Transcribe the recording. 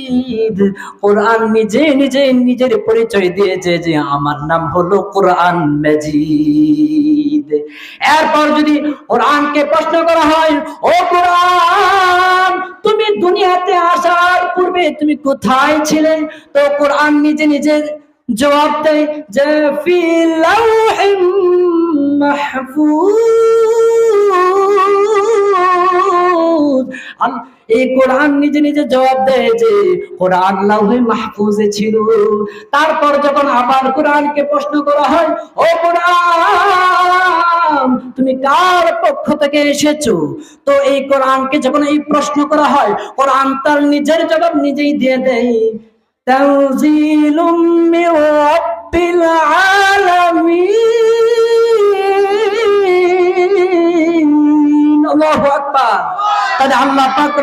মাজিদ। কোরআন নিজে নিজে নিজের পরিচয় দিয়েছে যে আমার নাম হলো কোরআন মাজিদ। এরপর যদি কোরআনকে প্রশ্ন করা হয়, ও কোরআন, তুমি দুনিয়াতে আসার পূর্বে তুমি কোথায় ছিলে? তো কোরআন নিজে নিজে জবাব দেয় যে ফি লাউহিম মাহফুজ। এই কোরআন নিজে নিজে জবাব দেয় যে কোরআন লাউহে মাহফুজে ছিল। তারপর যখন আবার কোরআনকে প্রশ্ন করা হয়, ও কোরআন, তুমি কার পক্ষ থেকে এসেছো? তো এই কোরআনকে যখন এই প্রশ্ন করা হয়, কোরআন তার নিজের জবাব নিজেই দিয়ে দেয়, তানজিলুম মির রাব্বিল আলামিন। আল্লাহু আকবার। তাহলে আল্লাহ পাক